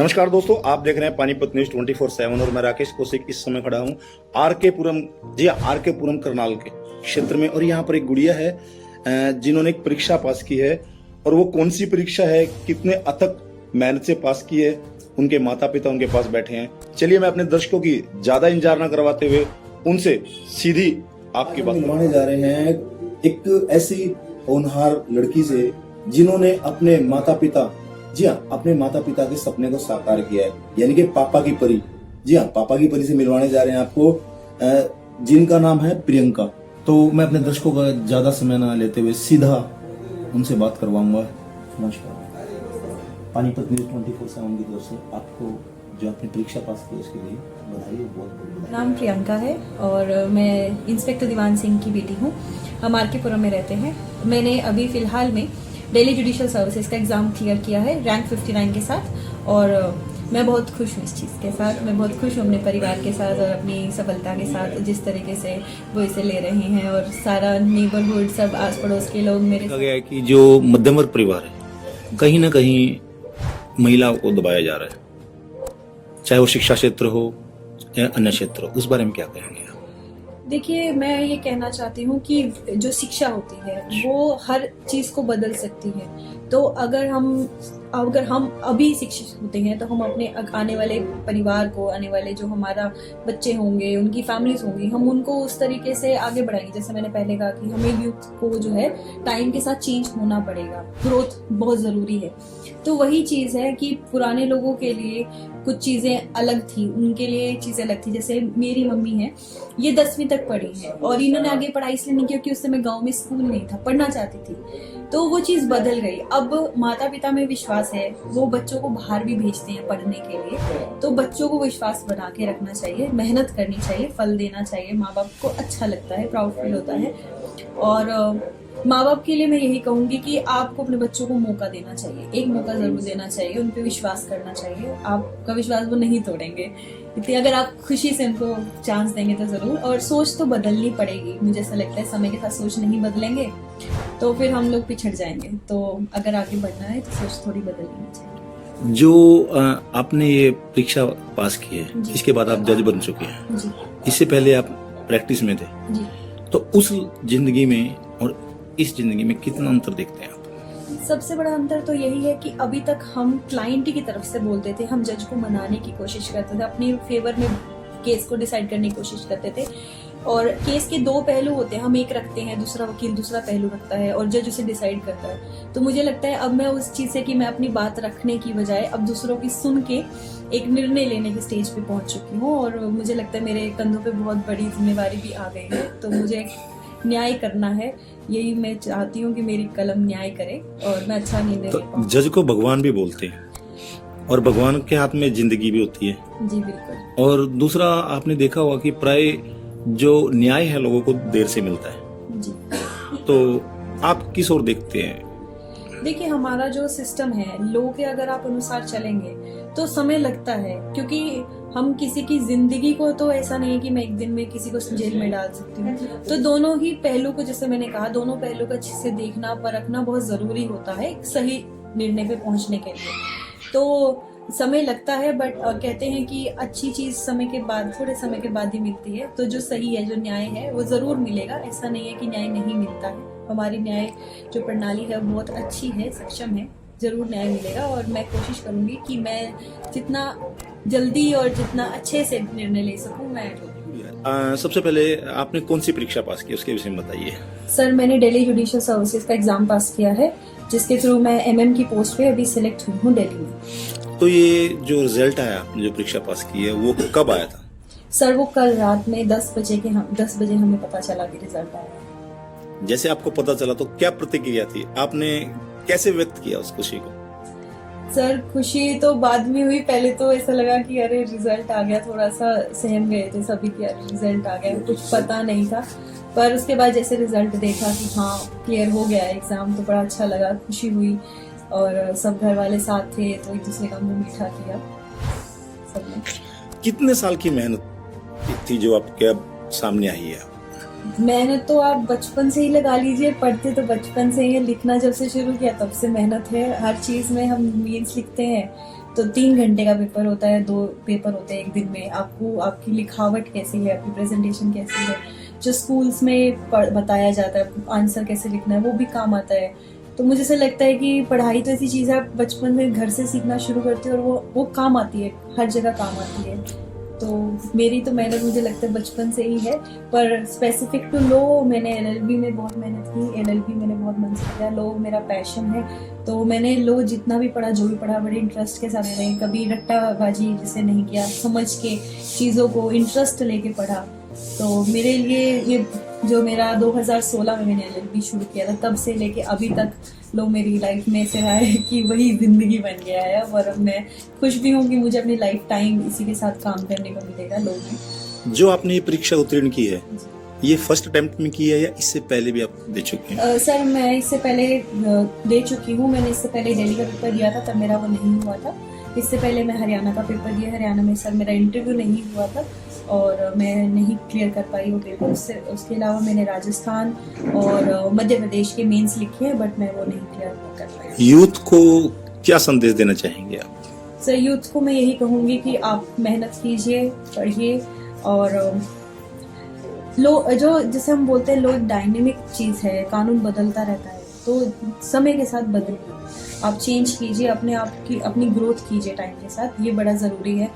नमस्कार दोस्तों, आप देख रहे हैं पानीपत न्यूज 24/7 और मैं राकेश कौशिक इस समय खड़ा हूँ आरके पुरम। जी आरके पुरम करनाल के क्षेत्र में। और यहाँ पर एक गुड़िया है जिन्होंने एक परीक्षा पास की है। और वो कौन सी परीक्षा है, कितने अथक मेहनत से पास की है, उनके माता पिता उनके पास बैठे हैं। चलिए मैं अपने दर्शकों की ज्यादा इंतजार न करवाते हुए उनसे सीधी आपकी बात मिलवाने जा रहे हैं एक ऐसी होनहार लड़की से जिन्होंने अपने माता पिता, जी हाँ, अपने माता पिता के सपने को साकार किया है, यानी कि पापा की परी। जी हाँ, पापा की परी से मिलवाने जा रहे हैं आपको, जिनका नाम है प्रियंका। तो मैं अपने दर्शकों का ज्यादा समय न लेते हुए सीधा उनसे बात करवाऊंगा। नमस्कार, पानीपत न्यूज 24/7 की तरफ से आपको जो आपने परीक्षा पास की उसके लिए बधाई। बहुत बहुत नाम प्रियंका है और मैं इंस्पेक्टर दीवान सिंह की बेटी हूँ। हम आरके पुरम में रहते हैं। मैंने अभी फिलहाल में दिल्ली जुडिशियल सर्विसेज का एग्जाम क्लियर किया है रैंक 59 के साथ। और मैं बहुत खुश हूँ इस चीज़ के साथ। मैं बहुत खुश हूँ अपने परिवार के साथ और अपनी सफलता के साथ, जिस तरीके से वो इसे ले रहे हैं। और सारा नेबरहुड, सब आस पड़ोस के लोग मेरे कहा गया है कि जो मध्यम वर्ग परिवार है कहीं ना कहीं महिलाओं को दबाया जा रहा है, चाहे वो शिक्षा क्षेत्र हो या अन्य क्षेत्र हो। उस बारे में क्या कहेंगे? देखिए, मैं ये कहना चाहती हूँ कि जो शिक्षा होती है वो हर चीज को बदल सकती है। तो अगर हम अभी शिक्षित होते हैं तो हम अपने आने वाले परिवार को, आने वाले जो हमारा बच्चे होंगे, उनकी फैमिलीज होंगी, हम उनको उस तरीके से आगे बढ़ाएंगे। जैसे मैंने पहले कहा कि हमें यूथ को जो है टाइम के साथ चेंज होना पड़ेगा, ग्रोथ बहुत जरूरी है। तो वही चीज है कि पुराने लोगों के लिए कुछ चीजें अलग थी, उनके लिए चीजें अलग थी। जैसे मेरी मम्मी है, ये 10वीं तक पढ़ी है और इन्होंने आगे पढ़ाई इसलिए नहीं, क्योंकि उस समय गांव में स्कूल नहीं था, पढ़ना चाहती थी। तो वो चीज बदल गई। अब माता पिता में विश्वास है, वो बच्चों को बाहर भी भेजते हैं पढ़ने के लिए। तो बच्चों को विश्वास बना के रखना चाहिए, मेहनत करनी चाहिए, फल देना चाहिए। माँ बाप को अच्छा लगता है, प्राउड फील होता है। और माँ बाप के लिए मैं यही कहूंगी कि आपको अपने बच्चों को मौका देना चाहिए, एक मौका जरूर देना चाहिए, उन पे विश्वास करना चाहिए। आपका विश्वास वो नहीं तोड़ेंगे इतनी, अगर आप खुशी से उनको चांस देंगे तो जरूर। और सोच तो बदलनी पड़ेगी, मुझे ऐसा लगता है समय के साथ सोच नहीं बदलेंगे तो फिर हम लोग पिछड़ जाएंगे। तो अगर आगे बढ़ना है तो सोच थोड़ी बदलनी चाहिए। जो आपने ये परीक्षा पास की है, इसके बाद आप जज बन चुके हैं जी। इससे पहले आप प्रैक्टिस में थे जी। तो उस जिंदगी में और इस जिंदगी में कितना अंतर देखते हैं आप? सबसे बड़ा अंतर तो यही है कि अभी तक हम क्लाइंट की तरफ से बोलते थे, हम जज को मनाने की कोशिश करते थे, अपने फेवर में केस को डिसाइड करने की कोशिश करते थे। और केस के दो पहलू होते हैं, हम एक रखते हैं, दूसरा वकील दूसरा पहलू रखता है और जज उसे डिसाइड करता है। तो मुझे लगता है अब मैं उस चीज से कि मैं अपनी बात रखने की बजाय अब दूसरों की सुन के एक निर्णय लेने की स्टेज पे पहुंच चुकी हूँ। और मुझे लगता है मेरे कंधों पे बहुत बड़ी जिम्मेवारी भी आ गई है। तो मुझे न्याय करना है, यही मैं चाहती हूँ कि मेरी कलम न्याय करे और मैं अच्छा निर्णय ले पाऊँ। जज को भगवान भी बोलते हैं और भगवान के हाथ में जिंदगी भी होती है। जी बिल्कुल। और दूसरा आपने देखा होगा कि प्राय जो न्याय है लोगों को देर से मिलता है। जी। तो आप किस ओर देखते हैं? देखिए, हमारा जो सिस्टम है, लॉ के अगर आप अनुसार चलेंगे तो समय लगता है, क्योंकि हम किसी की जिंदगी को तो ऐसा नहीं है कि मैं एक दिन में किसी को जेल में डाल सकती हूँ। तो दोनों ही पहलू को, जैसे मैंने कहा, दोनों पहलू को अच्छे से देखना परखना बहुत जरूरी होता है एक सही निर्णय पे पहुंचने के लिए। तो समय लगता है, बट कहते हैं कि अच्छी चीज समय के बाद, थोड़े समय के बाद ही मिलती है। तो जो सही है, जो न्याय है, वो जरूर मिलेगा। ऐसा नहीं है कि न्याय नहीं मिलता है। हमारी न्याय जो प्रणाली है बहुत अच्छी है, सक्षम है, जरूर न्याय मिलेगा। और मैं कोशिश करूंगी कि मैं जितना जल्दी और जितना अच्छे से निर्णय ले सकूं मैं। सबसे पहले आपने कौन सी परीक्षा पास की उसके विषय में बताइए। सर, मैंने दिल्ली जुडिशियल सर्विसेज का एग्जाम पास किया है, जिसके थ्रू मैं एमएम की पोस्ट पे अभी सिलेक्ट हुई हूँ दिल्ली में। तो ये जो रिजल्ट आया, आपने जो परीक्षा पास की है, वो कब आया था? सर, वो कल रात में 10 बजे हमें पता चला कि रिजल्ट आया। जैसे आपको पता चला तो क्या प्रतिक्रिया थी, आपने कैसे व्यक्त किया उस खुशी को? सर, खुशी तो बाद में हुई। पहले तो ऐसा लगा कि अरे रिजल्ट आ गया, थोड़ा सा सहम गए थे सभी कि अरे रिजल्ट आ गया, कुछ पता नहीं था। पर उसके बाद जैसे रिजल्ट देखा कि हाँ क्लियर हो गया एग्जाम, तो बड़ा अच्छा लगा, खुशी हुई। और सब घर वाले साथ थे तो एक दूसरे का मुंह मीठा किया सबने। कितने साल की मेहनत थी जो आपके अब सामने आई है? मेहनत तो आप बचपन से ही लगा लीजिए, पढ़ते तो बचपन से ही, लिखना जब से शुरू किया तब से मेहनत है। हर चीज में हम मीन्स लिखते हैं, तो 3 घंटे का पेपर होता है, 2 पेपर होते हैं एक दिन में। आपको आपकी लिखावट कैसी है, आपकी प्रेजेंटेशन कैसी है, जो स्कूल्स में बताया जाता है आंसर कैसे लिखना है, वो भी काम आता है। तो मुझे ऐसा लगता है कि पढ़ाई तो ऐसी चीज़ है, आप बचपन में घर से सीखना शुरू करते हो और वो काम आती है, हर जगह काम आती है। तो मेरी तो मेहनत मुझे लगता है बचपन से ही है। पर स्पेसिफिक टू लॉ, मैंने एलएलबी में बहुत मेहनत की, एलएलबी मैंने बहुत मन से किया। लॉ मेरा पैशन है, तो मैंने लॉ जितना भी पढ़ा, जो भी पढ़ा, बड़े इंटरेस्ट के साथ मैंने कभी रट्टाबाजी जिसे नहीं किया, समझ के चीज़ों को इंटरेस्ट लेके पढ़ा। तो मेरे लिए ये जो मेरा 2016 में मैंने एलएलबी शुरू किया था, तब से लेके अभी तक लो मेरी लाइफ में ऐसे रहा है कि वही जिंदगी बन गया है। और अब मैं खुश भी हूँ कि मुझे अपनी लाइफ टाइम इसी के साथ काम करने को मिलेगा लो में। जो आपने ये परीक्षा उत्तीर्ण की है, ये फर्स्ट अटेम्प्ट में की है या इससे पहले भी आप दे चुके हैं? सर मैं इससे पहले दे चुकी हूँ। मैंने इससे पहले दिल्ली का पेपर दिया था, तब मेरा वो नहीं हुआ था। इससे पहले मैं हरियाणा का पेपर दिया, हरियाणा में सर मेरा इंटरव्यू नहीं हुआ था और मैं नहीं क्लियर कर पाई वो पेपर। उसके अलावा मैंने राजस्थान और मध्य प्रदेश के मेंस लिखे हैं, बट मैं वो नहीं क्लियर कर पाई। यूथ को क्या संदेश देना चाहेंगे आप? सर यूथ को मैं यही कहूँगी कि आप मेहनत कीजिए, पढ़िए। और लो जो जैसे हम बोलते हैं, लो एक डायनेमिक चीज़ है, कानून बदलता रहता है, तो समय के साथ बदलिए, आप चेंज कीजिए, अपने आप की अपनी ग्रोथ कीजिए टाइम के साथ, ये बड़ा ज़रूरी है।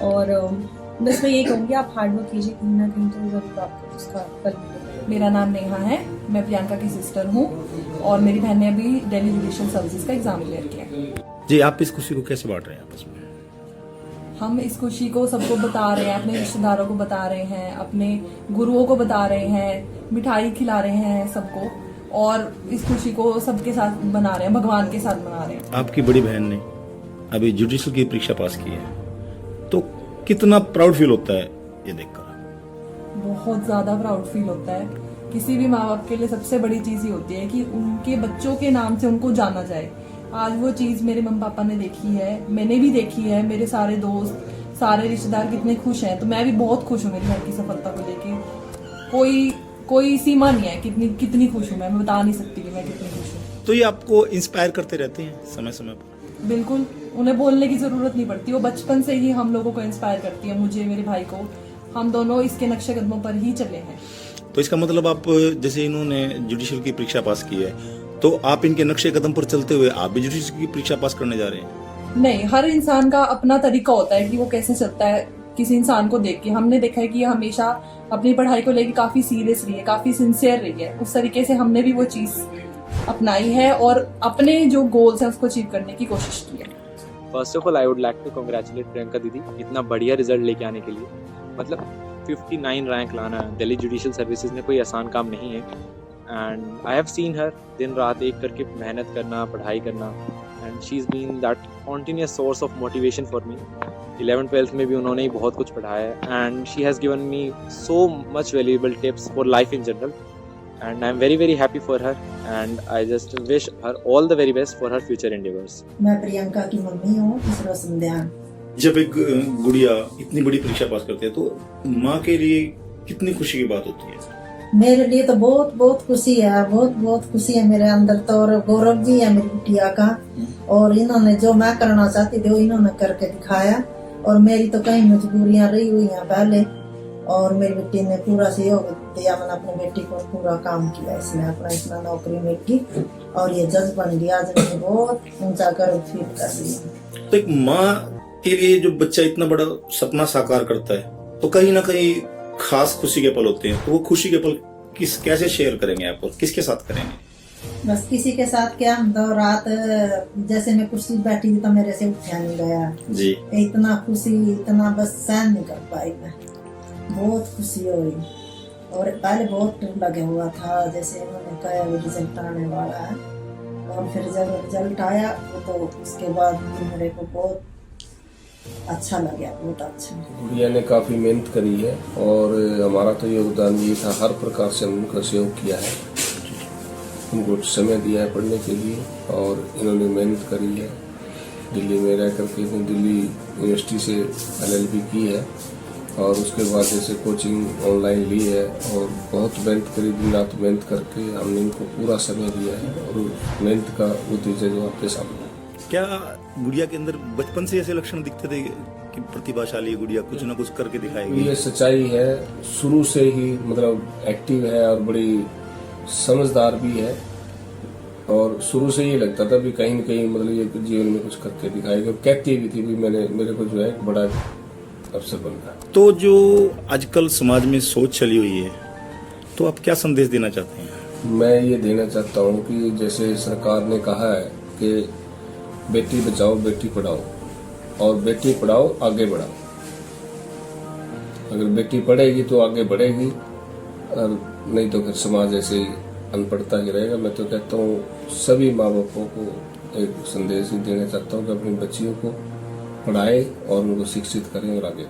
और बस मैं यही कहूँगी, आप हार्ड वर्क कीजिए, कहीं ना कहीं तो ज़रूर आपको उसका फल मिलेगा। मेरा नाम नेहा है, मैं प्रियंका की सिस्टर हूँ और मेरी बहन ने अभी दिल्ली जुडिशियल सर्विसेज का एग्जाम क्लियर किया। जी, आप इस खुशी को कैसे बांट रहे हैं आपस में? हम इस खुशी को सबको बता रहे हैं, अपने रिश्तेदारों को बता रहे हैं, अपने गुरुओं को बता रहे हैं, मिठाई खिला रहे हैं सबको, और इस खुशी को सबके साथ बना रहे हैं, भगवान के साथ बना रहे हैं। आपकी बड़ी बहन ने अभी जुडिशियल की परीक्षा पास की है, तो कितना प्राउड फील होता है ये देखकर? बहुत ज्यादा प्राउड फील होता है। किसी भी माँ बाप के लिए सबसे बड़ी चीज ही होती है कि उनके बच्चों के नाम से उनको जाना जाए। आज वो चीज मेरे मम्मी पापा ने देखी है, मैंने भी देखी है, मेरे सारे दोस्त, सारे रिश्तेदार कितने खुश हैं, तो मैं भी बहुत खुश हूँ मेरी बहन की सफलता को लेके। कोई सीमा नहीं है कितनी खुश हूँ मैं बता नहीं सकती कि मैं कितनी खुश हूँ। तो ये आपको इंस्पायर करते रहते हैं समय समय पर? बिल्कुल, उन्हें बोलने की जरूरत नहीं पड़ती, वो बचपन से ही हम लोगों को इंस्पायर करती है, मुझे, मेरे भाई को। हम दोनों इसके नक्शे कदमों पर ही चले हैं। तो इसका मतलब आप, जैसे इन्होंने जुडिशियल की परीक्षा पास की है, तो आप इनके नक्शे कदम पर चलते हुए आप भी जुडिशियल की परीक्षा पास करने जा रहे हैं? नहीं, हर इंसान का अपना तरीका होता है कि वो कैसे चलता है। किसी इंसान को देख के हमने देखा है कि ये हमेशा अपनी पढ़ाई को लेकर काफी सीरियस रही है, काफी सिंसियर रही है। उस तरीके से हमने भी वो चीज अपनाई है और अपने जो गोल्स हैं उसको अचीव करने की कोशिश की है। First of all I would like to congratulate Priyanka दीदी इतना बढ़िया रिजल्ट लेके आने के लिए। मतलब 59 रैंक लाना दिल्ली जुडिशियल सर्विसेज में कोई आसान काम नहीं है। एंड आई हैव सीन हर दिन रात एक करके मेहनत करना, पढ़ाई करना, and she is been that continuous source of motivation for me. 11th-12th में भी उन्होंने ही बहुत कुछ पढ़ाया है and she has given me so much valuable tips for life in general and I'm very very happy for her and I just wish her all the very best for her future endeavors. मैं प्रियंका की mummy हूँ, इसरो संध्यान। जब एक गुड़िया इतनी बड़ी परीक्षा पास करती है तो माँ के लिए कितनी खुशी की बात होती है? मेरे लिए तो बहुत बहुत खुशी है, बहुत बहुत खुशी है मेरे अंदर तो, और गौरव भी है मेरी बिटिया का। और इन्होंने जो मैं करना चाहती थी वो इन्होंने करके दिखाया। और मेरी तो कई मजबूरियां रही हुई हैं पहले, और मेरी बेटी ने पूरा सहयोग दिया। मैंने अपनी बेटी को पूरा काम किया, इसने अपना इतना नौकरी में की और ये जज बन गया। आज मुझे बहुत ऊंचा गर्व फील कर रही है। तो एक माँ के लिए जो बच्चा इतना बड़ा सपना साकार करता है तो कहीं ना कहीं खास खुशी के पल होते हैं। तो वो खुशी के पल कैसे शेयर करेंगे आप और किसके साथ करेंगे? बस किसी के साथ क्या, तो रात जैसे मैं कुर्सी बैठी थी तो मेरे से उठा नहीं गया जी। इतना खुशी, इतना बस सहन नहीं कर पाई मैं, बहुत खुशी हुई। और पहले बहुत डर लगे हुआ था, जैसे उन्होंने कहा वो रिजल्ट आने वाला है, और फिर जब रिजल्ट आया तो उसके बाद भी मेरे को बहुत अच्छा लगा, बहुत अच्छा। गुड़िया ने काफ़ी मेहनत करी है और हमारा तो योगदान ये था, हर प्रकार से हमने उनका सहयोग किया है, उनको समय दिया है पढ़ने के लिए और इन्होंने मेहनत करी है। दिल्ली में रह करके दिल्ली यूनिवर्सिटी से LLB की है और उसके बाद जैसे कोचिंग ऑनलाइन ली है और बहुत मेहनत करी, दिन रात मेहनत करके हमने इनको पूरा समय दिया है और मेहनत का नतीजा जो आपके सामने। क्या गुड़िया के अंदर बचपन से ऐसे लक्षण दिखते थे कि प्रतिभाशाली गुड़िया कुछ ना कुछ करके दिखाएगी? ये सच्चाई है, शुरू से ही मतलब एक्टिव है और बड़ी समझदार भी है, और शुरू से ये लगता था भी कहीं न कहीं मतलब ये जीवन में कुछ करके दिखाएगी, और कहती भी थी भी मेरे को जो है बड़ा अफसर बनना। तो जो आजकल समाज में सोच चली हुई है, तो आप क्या संदेश देना चाहते हैं? मैं ये देना चाहता हूँ कि जैसे सरकार ने कहा है कि बेटी बचाओ बेटी पढ़ाओ, और बेटी पढ़ाओ आगे बढ़ाओ। अगर बेटी पढ़ेगी तो आगे बढ़ेगी, और नहीं तो फिर समाज ऐसे ही अनपढ़ता ही रहेगा। मैं तो कहता हूँ सभी माँ बापों को एक संदेश ही देना चाहता हूँ कि अपनी बच्चियों को पढ़ाएं और उनको शिक्षित करें और आगे